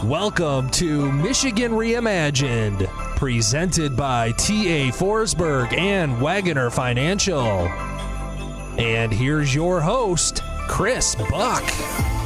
Welcome to Michigan Reimagined, presented by T.A. Forsberg and Wagoner Financial. And here's your host, Chris Buck.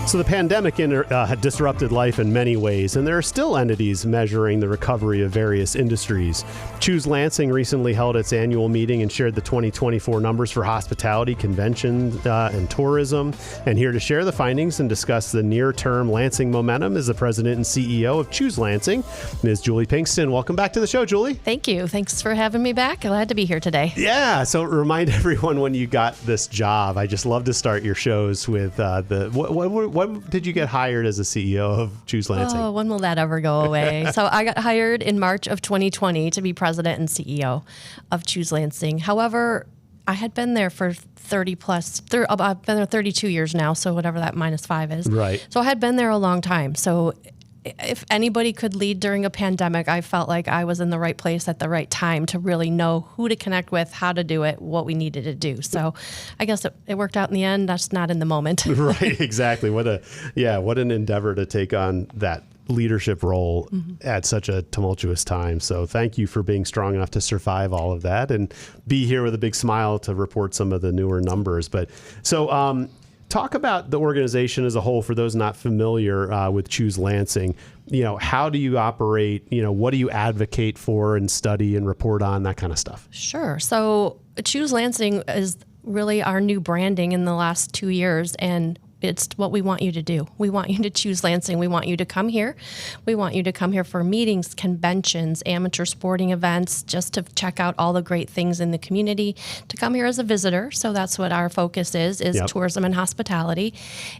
So the pandemic had disrupted life in many ways, and there are still entities measuring the recovery of various industries. Choose Lansing recently held its annual meeting and shared the 2024 numbers for hospitality, convention, and tourism. And here to share the findings and discuss the near-term Lansing momentum is the president and CEO of Choose Lansing, Ms. Julie Pinkston. Welcome back to the show, Julie. Thank you. Thanks for having me back. Glad to be here today. Yeah. So remind everyone when you got this job. I just love to start your shows with when did you get hired as a CEO of Choose Lansing? Oh, when will that ever go away? So I got hired in March of 2020 to be president and CEO of Choose Lansing. However, I had been there for I've been there 32 years now, so whatever that -5 is. Right. So I had been there a long time. So if anybody could lead during a pandemic, I felt like I was in the right place at the right time to really know who to connect with, how to do it, what we needed to do. So I guess it worked out in the end. That's not in the moment. Right, exactly. What an endeavor to take on that leadership role at such a tumultuous time. So thank you for being strong enough to survive all of that and be here with a big smile to report some of the newer numbers. But talk about the organization as a whole for those not familiar with Choose Lansing. How do you operate? What do you advocate for and study and report on, that kind of stuff? Sure. So Choose Lansing is really our new branding in the last 2 years, and it's what we want you to do. We want you to choose Lansing. We want you to come here. We want you to come here for meetings, conventions, amateur sporting events, just to check out all the great things in the community, to come here as a visitor. So that's what our focus is yep. Tourism and hospitality.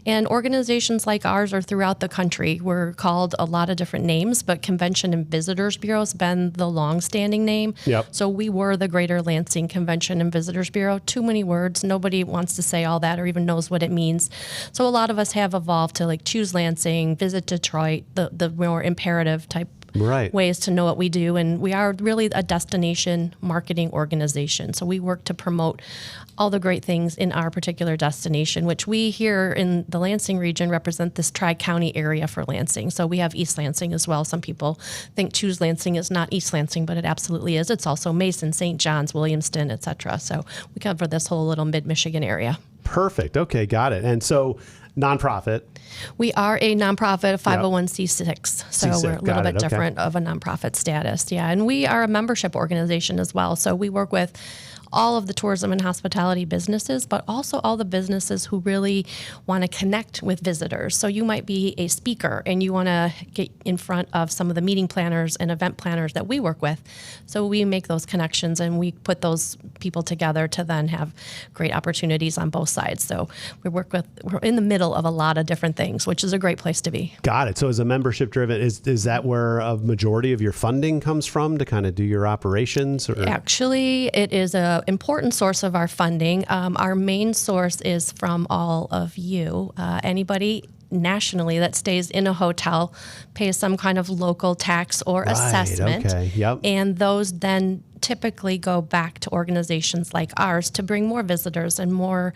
And organizations like ours are throughout the country. We're called a lot of different names, but Convention and Visitors Bureau has been the long-standing name. Yep. So we were the Greater Lansing Convention and Visitors Bureau. Too many words. Nobody wants to say all that or even knows what it means. So a lot of us have evolved to Choose Lansing, Visit Detroit, the more imperative type right. ways to know what we do. And we are really a destination marketing organization. So we work to promote all the great things in our particular destination, which we here in the Lansing region represent this Tri-County area for Lansing. So we have East Lansing as well. Some people think Choose Lansing is not East Lansing, but it absolutely is. It's also Mason, St. John's, Williamston, et cetera. So we cover this whole little mid-Michigan area. Perfect. Okay, got it. And so nonprofit. We are a nonprofit, a 501c6. So we're a little bit different of a nonprofit status. Yeah. And we are a membership organization as well. So we work with all of the tourism and hospitality businesses, but also all the businesses who really want to connect with visitors. So you might be a speaker and you want to get in front of some of the meeting planners and event planners that we work with. So we make those connections and we put those people together to then have great opportunities on both sides. So we're in the middle of a lot of different things, which is a great place to be. Got it. So as a membership driven, is that where a majority of your funding comes from to kind of do your operations? Or? Actually, it is a important source of our funding. Our main source is from all of you. Anybody nationally that stays in a hotel pays some kind of local tax or assessment. Okay. Yep. And those then typically go back to organizations like ours to bring more visitors and more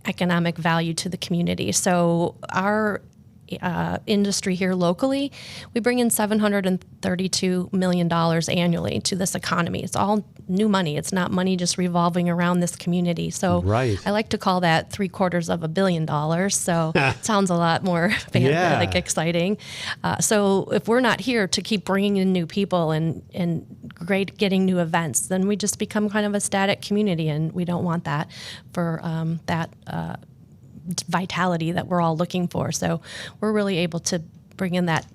economic value to the community. So our industry here locally, we bring in $732 million annually to this economy. It's all new money. It's not money just revolving around this community. So right. I like to call that $750 million. So it sounds a lot more exciting. So if we're not here to keep bringing in new people and getting new events, then we just become kind of a static community, and we don't want that for that vitality that we're all looking for. So we're really able to bring in that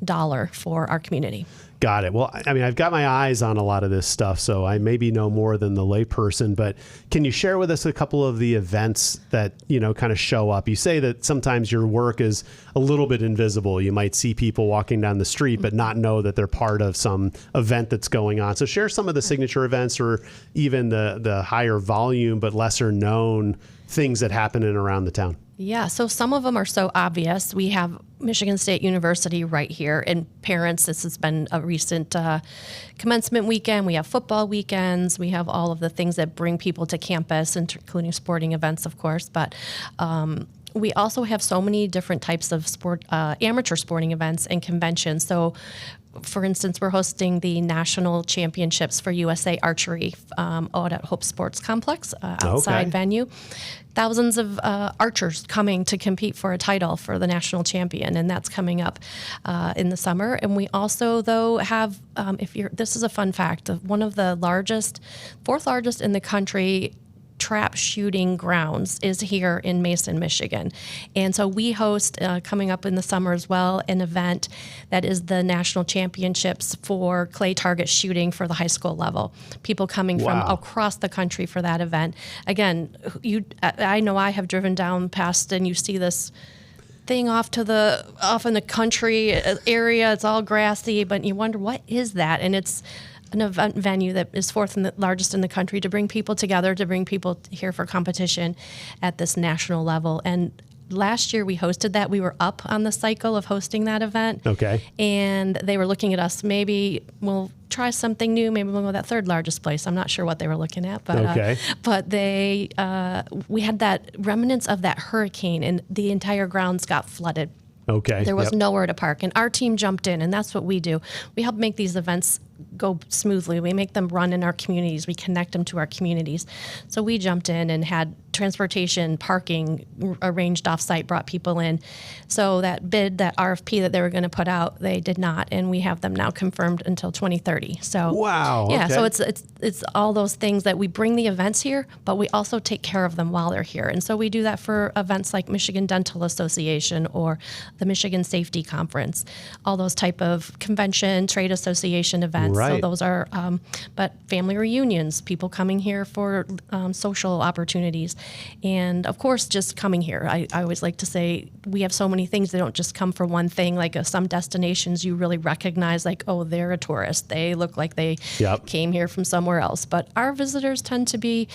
dollar for our community. Got it. Well, I mean, I've got my eyes on a lot of this stuff, so I maybe know more than the layperson, but can you share with us a couple of the events that, kind of show up? You say that sometimes your work is a little bit invisible. You might see people walking down the street, but not know that they're part of some event that's going on. So share some of the signature events or even the higher volume, but lesser known things that happen in and around the town. Yeah, so some of them are so obvious. We have Michigan State University right here, and parents, this has been a recent commencement weekend. We have football weekends. We have all of the things that bring people to campus, including sporting events, of course. But we also have so many different types of amateur sporting events and conventions. So, for instance, we're hosting the national championships for USA Archery out at Hope Sports Complex, outside venue. Thousands of archers coming to compete for a title for the national champion, and that's coming up in the summer. And we also, though, have, this is a fun fact, one of the fourth largest in the country trap shooting grounds is here in Mason, Michigan. And so we host, coming up in the summer as well, an event that is the national championships for clay target shooting for the high school level. People coming from across the country for that event. Again, I know I have driven down past and you see this thing off in the country area. It's all grassy, but you wonder, what is that? And it's an event venue that is fourth and the largest in the country to bring people together, to bring people here for competition at this national level. And last year we hosted that. We were up on the cycle of hosting that event. Okay. And they were looking at us, maybe we'll try something new. Maybe we'll go to that third largest place. I'm not sure what they were looking at, but we had that remnants of that hurricane, and the entire grounds got flooded. Okay. There was nowhere to park, and our team jumped in, and that's what we do. We help make these events go smoothly. We make them run in our communities. We connect them to our communities. So we jumped in and had transportation, parking arranged off-site, brought people in. So that RFP that they were going to put out, they did not, and we have them now confirmed until 2030. So wow, yeah. Okay. So it's all those things that we bring the events here, but we also take care of them while they're here. And so we do that for events like Michigan Dental Association or the Michigan Safety Conference, all those type of convention, trade association events. Right. So those are, but family reunions, people coming here for social opportunities. And of course, just coming here. I always like to say we have so many things. They don't just come for one thing. Like some destinations you really recognize, like, oh, they're a tourist. They look like they came here from somewhere else. But our visitors tend to be,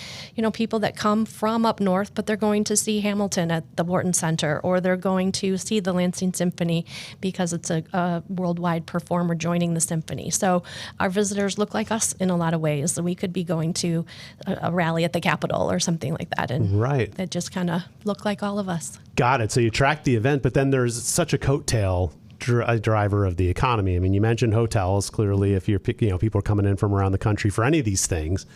people that come from up north, but they're going to see Hamilton at the Wharton Center, or they're going to see the Lansing Symphony because it's a worldwide performer joining the symphony. So our visitors look like us in a lot of ways. So we could be going to a rally at the Capitol or something like that. And that just kind of look like all of us. Got it. So you track the event, but then there's such a coattail driver of the economy. I mean, you mentioned hotels. Clearly, if people are coming in from around the country for any of these things,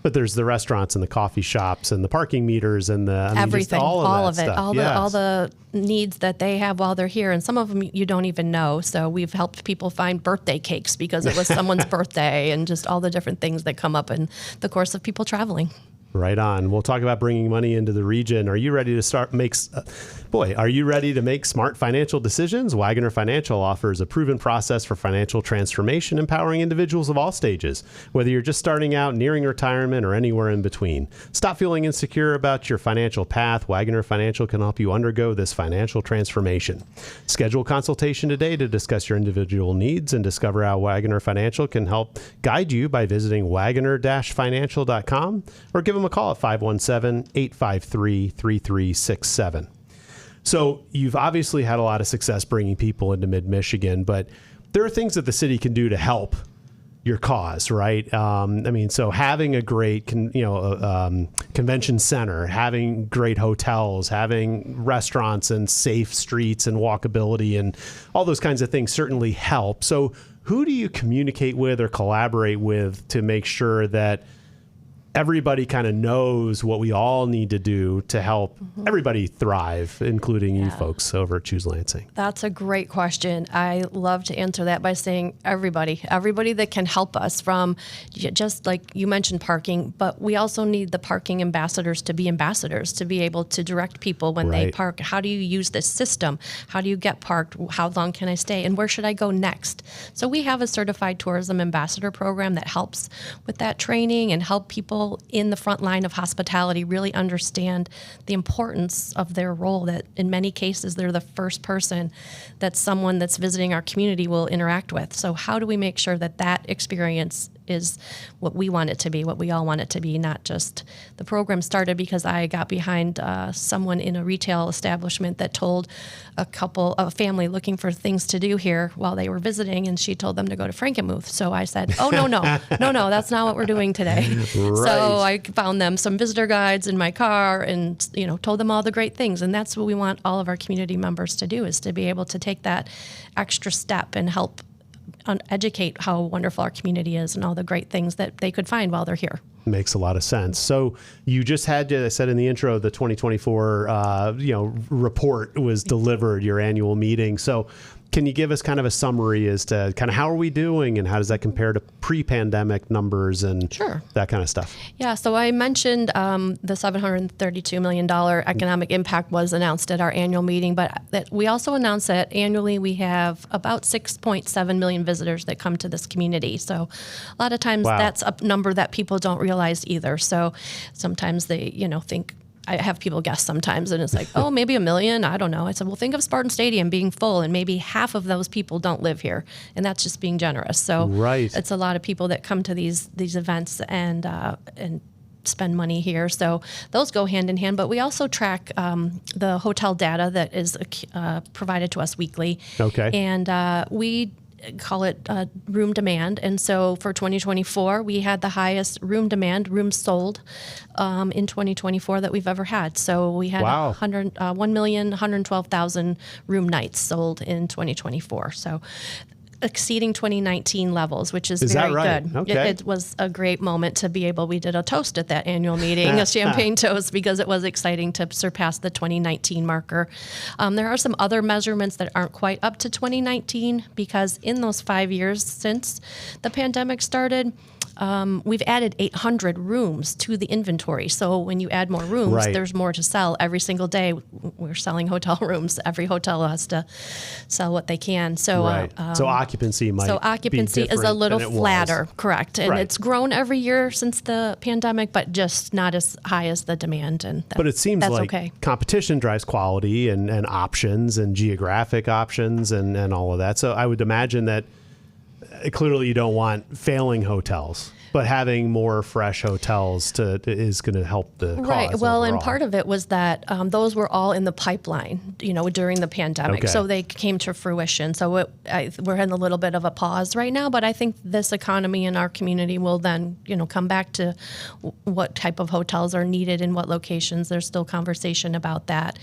but there's the restaurants and the coffee shops and the parking meters and everything, all of it, all the needs that they have while they're here, and some of them you don't even know. So we've helped people find birthday cakes because it was someone's birthday, and just all the different things that come up in the course of people traveling. Right on. We'll talk about bringing money into the region. Are you ready to are you ready to make smart financial decisions? Wagoner Financial offers a proven process for financial transformation, empowering individuals of all stages, whether you're just starting out, nearing retirement, or anywhere in between. Stop feeling insecure about your financial path. Wagoner Financial can help you undergo this financial transformation. Schedule a consultation today to discuss your individual needs and discover how Wagoner Financial can help guide you by visiting wagoner-financial.com or give them a call at 517-853-3367. So you've obviously had a lot of success bringing people into mid-Michigan, but there are things that the city can do to help your cause, right? So having a great, convention center, having great hotels, having restaurants and safe streets and walkability and all those kinds of things certainly help. So who do you communicate with or collaborate with to make sure that everybody kind of knows what we all need to do to help everybody thrive, including you folks over at Choose Lansing? That's a great question. I love to answer that by saying everybody that can help us, from just like you mentioned parking, but we also need the parking ambassadors to be able to direct people when they park. How do you use this system? How do you get parked? How long can I stay? And where should I go next? So we have a certified tourism ambassador program that helps with that training and help people in the front line of hospitality really understand the importance of their role, that in many cases they're the first person that someone that's visiting our community will interact with. So how do we make sure that experience is what we want it to be, what we all want it to be, not just the program started because I got behind someone in a retail establishment that told a family looking for things to do here while they were visiting, and she told them to go to Frankenmuth. So I said, oh, no, that's not what we're doing today. Right. So I found them some visitor guides in my car and, told them all the great things. And that's what we want all of our community members to do, is to be able to take that extra step and help educate how wonderful our community is and all the great things that they could find while they're here. Makes a lot of sense. So you just had, I said in the intro, the 2024 report was delivered, your annual meeting. So can you give us kind of a summary as to kind of how are we doing and how does that compare to pre-pandemic numbers and that kind of stuff? Yeah, so I mentioned the $732 million economic impact was announced at our annual meeting, but we also announced that annually we have about 6.7 million visitors that come to this community. So a lot of times that's a number that people don't realize either. So sometimes they, think, I have people guess sometimes, and it's like, oh, maybe 1 million. I don't know. I said, well, think of Spartan Stadium being full, and maybe half of those people don't live here, and that's just being generous. So it's a lot of people that come to these events and spend money here. So those go hand in hand. But we also track the hotel data that is provided to us weekly. Okay. And we call it room demand. And so for 2024, we had the highest room demand, rooms sold in 2024 that we've ever had. So we had 1,112,000 room nights sold in 2024. So exceeding 2019 levels, which is very good. Okay. It was a great moment to be able, we did a toast at that annual meeting, a champagne toast, because it was exciting to surpass the 2019 marker. There are some other measurements that aren't quite up to 2019 because in those 5 years since the pandemic started, we've added 800 rooms to the inventory. So when you add more rooms, there's more to sell every single day. We're selling hotel rooms. Every hotel has to sell what they can. So, so occupancy might occupancy is a little flatter, correct. And it's grown every year since the pandemic, but just not as high as the demand. And but it seems like competition drives quality and options and geographic options and all of that. So I would imagine that clearly you don't want failing hotels, but having more fresh hotels is going to help the cause. Right. Well, overall. And part of it was that those were all in the pipeline, during the pandemic. So they came to fruition. So we're in a little bit of a pause right now, but I think this economy in our community will then, come back to what type of hotels are needed in what locations. There's still conversation about that.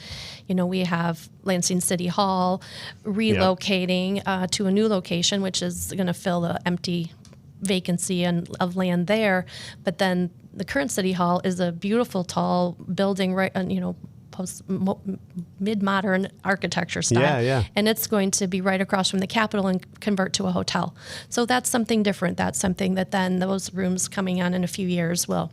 We have Lansing City Hall relocating to a new location, which is going to fill the empty vacancy of land there. But then the current City Hall is a beautiful, tall building, right? Mid-modern architecture style. And it's going to be right across from the Capitol and convert to a hotel. So that's something different. That's something that then those rooms coming on in a few years will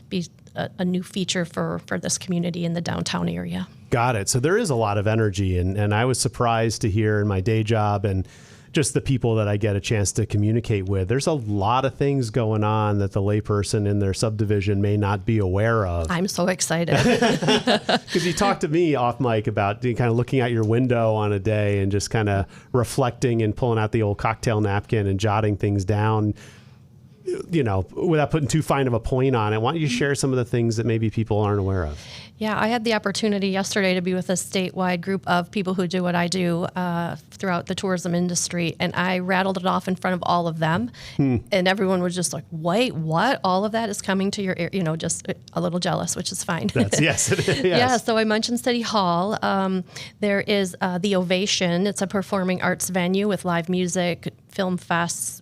be a new feature for this community in the downtown area. Got it. So there is a lot of energy, and I was surprised to hear in my day job and just the people that I get a chance to communicate with, there's a lot of things going on that the layperson in their subdivision may not be aware of. I'm so excited. Because you talked to me off mic about kind of looking out your window on a day and just kind of reflecting and pulling out the old cocktail napkin and jotting things down, without putting too fine of a point on it. Why don't you share some of the things that maybe people aren't aware of? Yeah, I had the opportunity yesterday to be with a statewide group of people who do what I do throughout the tourism industry, and I rattled it off in front of all of them, and everyone was just like, wait, what? All of that is coming to your ear, just a little jealous, which is fine. Yes, it is. Yeah, so I mentioned City Hall. There is the Ovation. It's a performing arts venue with live music, film fests,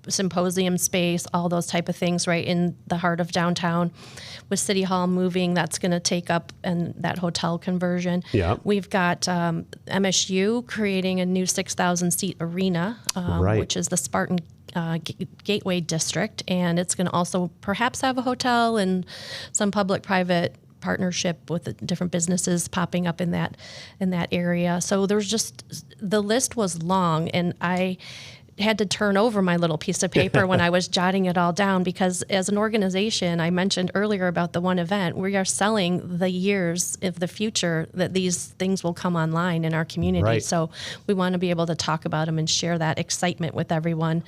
symposium space, all those type of things right in the heart of downtown. With City Hall moving, that's going to take up and that hotel conversion. We've got MSU creating a new 6,000 seat arena, which is the Spartan Gateway District, and it's going to also perhaps have a hotel and some public-private partnership with different businesses popping up in that area. So there's just, the list was long, and I had to turn over my little piece of paper when I was jotting it all down, because as an organization, I mentioned earlier about the one event, we are selling the years of the future that these things will come online in our community. So we want to be able to talk about them and share that excitement with everyone.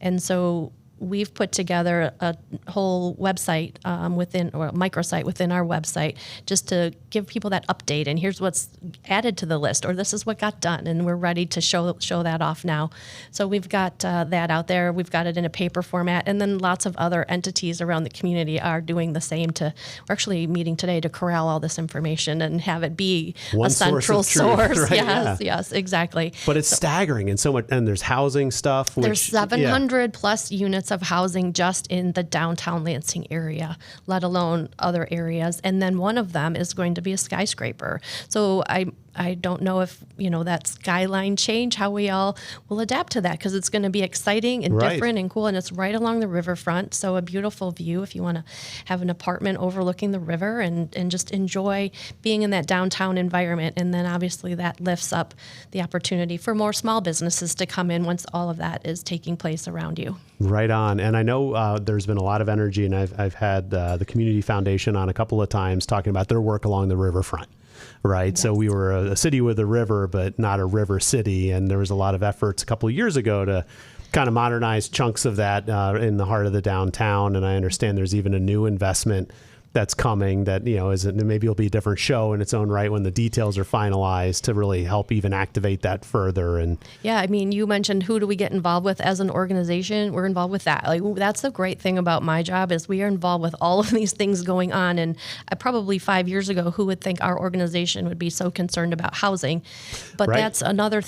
And so we've put together a whole website or a microsite within our website just to give people that update. And here's what's added to the list, or this is what got done, and we're ready to show that off now. So we've got that out there. We've got it in a paper format, and then lots of other entities around the community are doing the same. We're actually meeting today to corral all this information and have it be one a central source. Right? Yes, exactly. But it's staggering, and so much. And there's housing stuff. There's 700 plus units of housing just in the downtown Lansing area, let alone other areas. And then one of them is going to be a skyscraper. So I don't know if, that skyline change, how we all will adapt to that, because it's going to be exciting and different and cool. And it's right along the riverfront. So a beautiful view if you want to have an apartment overlooking the river and just enjoy being in that downtown environment. And then obviously that lifts up the opportunity for more small businesses to come in once all of that is taking place around you. Right on. And I know there's been a lot of energy, and I've had the Community Foundation on a couple of times talking about their work along the riverfront. Right. Yes. So we were a city with a river, but not a river city. And there was a lot of efforts a couple of years ago to kind of modernize chunks of that in the heart of the downtown. And I understand there's even a new investment that's coming that, maybe it'll be a different show in its own right when the details are finalized to really help even activate that further. And yeah, I mean, you mentioned who do we get involved with as an organization? We're involved with that. Like, that's the great thing about my job is we are involved with all of these things going on. And probably 5 years ago, who would think our organization would be so concerned about housing? But right. That's another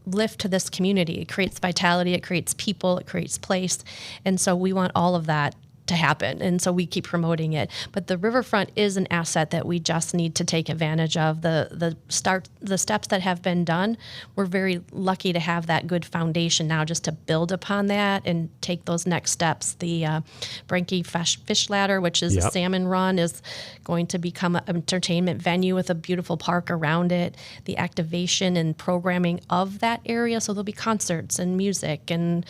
lift to this community. It creates vitality, it creates people, it creates place. And so we want all of that to happen. And so we keep promoting it. But the riverfront is an asset that we just need to take advantage of. The steps that have been done, we're very lucky to have that good foundation now just to build upon that and take those next steps. The Branky Fish Ladder, which is a salmon run, is going to become an entertainment venue with a beautiful park around it. The activation and programming of that area, so there'll be concerts and music and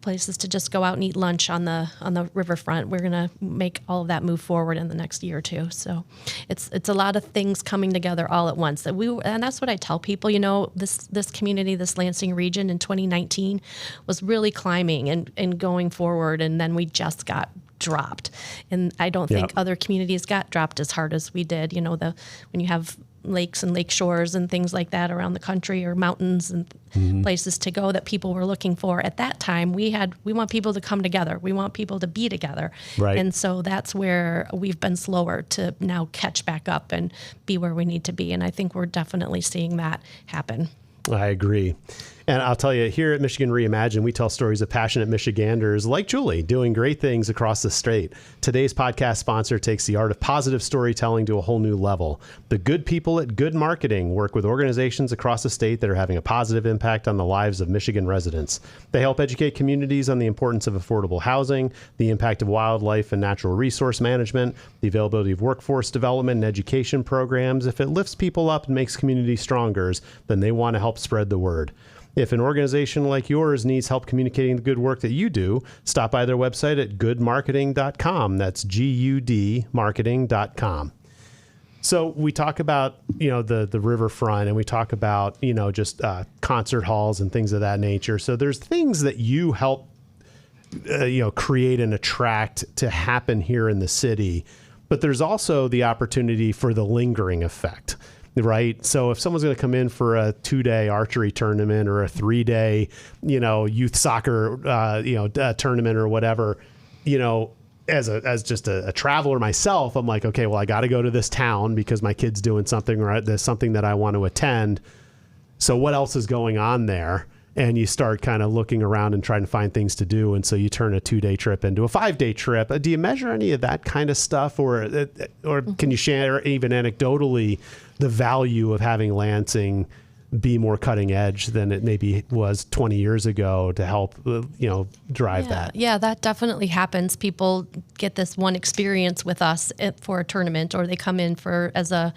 places to just go out and eat lunch on the riverfront. We're going to make all of that move forward in the next year or two. So it's a lot of things coming together all at once. And that's what I tell people. This community, this Lansing region in 2019 was really climbing and going forward, and then we just got dropped. And I don't think other communities got dropped as hard as we did. When you have lakes and lake shores and things like that around the country, or mountains and places to go that people were looking for. At that time, we want people to come together. We want people to be together. Right. And so that's where we've been slower to now catch back up and be where we need to be. And I think we're definitely seeing that happen. I agree. And I'll tell you, here at Michigan Reimagined, we tell stories of passionate Michiganders like Julie doing great things across the state. Today's podcast sponsor takes the art of positive storytelling to a whole new level. The good people at Good Marketing work with organizations across the state that are having a positive impact on the lives of Michigan residents. They help educate communities on the importance of affordable housing, the impact of wildlife and natural resource management, the availability of workforce development and education programs. If it lifts people up and makes communities stronger, then they want to help spread the word. If an organization like yours needs help communicating the good work that you do, stop by their website at goodmarketing.com. That's GUD marketing.com. So we talk about, the riverfront, and we talk about, just concert halls and things of that nature. So there's things that you help, create and attract to happen here in the city. But there's also the opportunity for the lingering effect. Right. So if someone's going to come in for a 2-day archery tournament or a 3-day, youth soccer, tournament or whatever, as just a traveler myself, I'm like, okay, well, I got to go to this town because my kid's doing something, right? There's something that I want to attend. So what else is going on there? And you start kind of looking around and trying to find things to do. And so you turn a 2-day trip into a 5-day trip. Do you measure any of that kind of stuff? Or can you share even anecdotally the value of having Lansing be more cutting edge than it maybe was 20 years ago to help, drive that? Yeah, that definitely happens. People get this one experience with us for a tournament, or they come in as a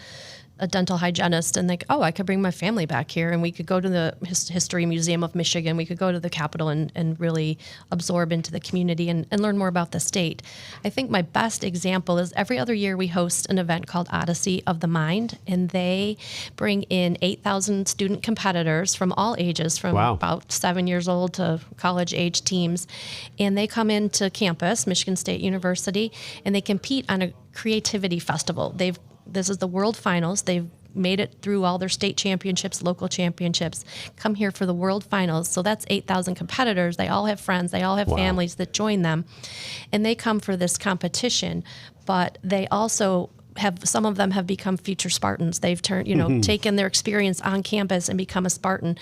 a dental hygienist and think, oh, I could bring my family back here and we could go to the History Museum of Michigan. We could go to the Capitol and really absorb into the community and learn more about the state. I think my best example is every other year we host an event called Odyssey of the Mind, and they bring in 8,000 student competitors from all ages, from about 7 years old to college age teams. And they come into campus, Michigan State University, and they compete on a creativity festival. This is the World Finals. They've made it through all their state championships, local championships, come here for the World Finals. So that's 8,000 competitors. They all have friends. They all have families that join them. And they come for this competition. But they also some of them have become future Spartans. They've turned, taken their experience on campus and become a Spartan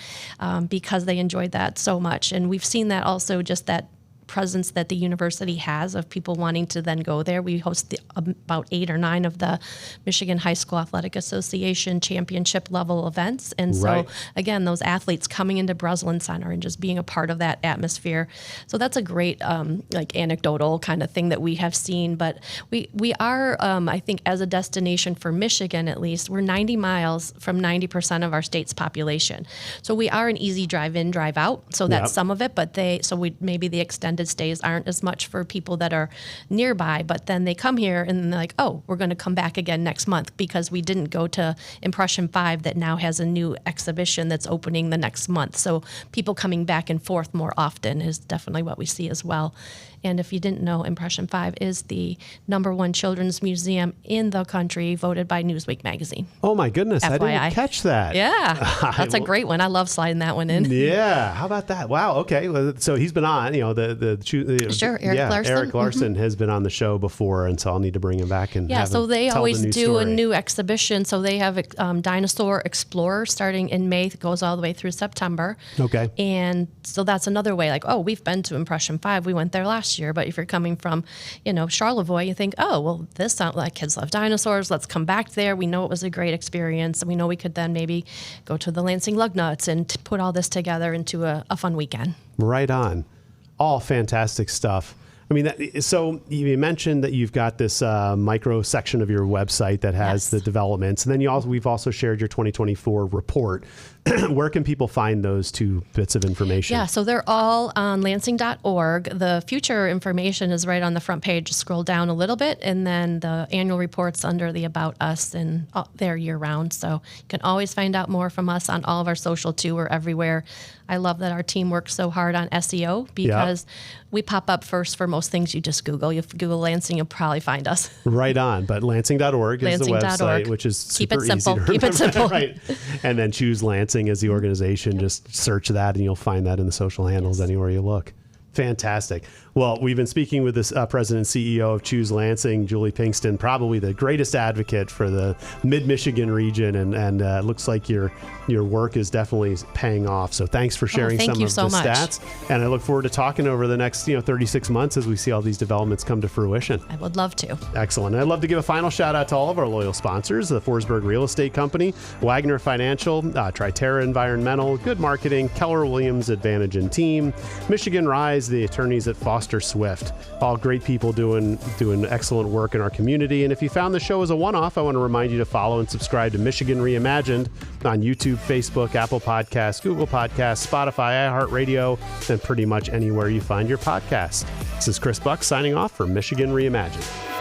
because they enjoyed that so much. And we've seen that also, just that presence that the university has of people wanting to then go there. We host about 8 or 9 of the Michigan High School Athletic Association championship level events. And so again, those athletes coming into Breslin Center and just being a part of that atmosphere. So that's a great anecdotal kind of thing that we have seen. But we are, I think, as a destination for Michigan, at least, we're 90 miles from 90% of our state's population. So we are an easy drive in, drive out. So that's some of it. But maybe the extended stays aren't as much for people that are nearby, but then they come here and they're like, oh, we're going to come back again next month because we didn't go to Impression 5 that now has a new exhibition that's opening the next month. So people coming back and forth more often is definitely what we see as well. And if you didn't know, Impression 5 is the #1 children's museum in the country, voted by Newsweek magazine. Oh my goodness, FYI. I didn't catch that. Yeah, that's a great one. I love sliding that one in. Yeah, how about that? Wow, okay. So he's been on, Sure, Eric Larson. Eric Larson has been on the show before, and so I'll need to bring him back and have so they always do story. a new exhibition. So they have Dinosaur Explorer starting in May, goes all the way through September. Okay. And so that's another way, like, oh, we've been to Impression 5. We went there last year. But if you're coming from, Charlevoix, you think, oh, well, this sounds like kids love dinosaurs. Let's come back there. We know it was a great experience. And we know we could then maybe go to the Lansing Lugnuts and put all this together into a fun weekend. Right on. All fantastic stuff. I mean, so you mentioned that you've got this micro section of your website that has the developments, and then we've also shared your 2024 report. Where can people find those 2 bits of information? Yeah, so they're all on Lansing.org. The future information is right on the front page. Just scroll down a little bit, and then the annual report's under the About Us, and they're year-round. So you can always find out more from us on all of our social, too. We're everywhere. I love that our team works so hard on SEO because we pop up first for most things you just Google. You Google Lansing, you'll probably find us. Right on. But Lansing.org is the website, which is super easy to remember. Keep it simple. Right. And then choose Lansing as the organization. Just search that and you'll find that in the social handles anywhere you look. Fantastic. Well, we've been speaking with this president and CEO of Choose Lansing, Julie Pinkston, probably the greatest advocate for the mid-Michigan region, and it looks like your work is definitely paying off. So thanks for sharing some of the stats. And I look forward to talking over the next 36 months as we see all these developments come to fruition. I would love to. Excellent. I'd love to give a final shout out to all of our loyal sponsors, the Forsberg Real Estate Company, Wagner Financial, Triterra Environmental, Good Marketing, Keller Williams Advantage and Team, Michigan Rise, the attorneys at Foster Swift. All great people doing excellent work in our community. And if you found the show as a one-off, I want to remind you to follow and subscribe to Michigan Reimagined on YouTube, Facebook, Apple Podcasts, Google Podcasts, Spotify, iHeartRadio, and pretty much anywhere you find your podcasts. This is Chris Buck signing off for Michigan Reimagined.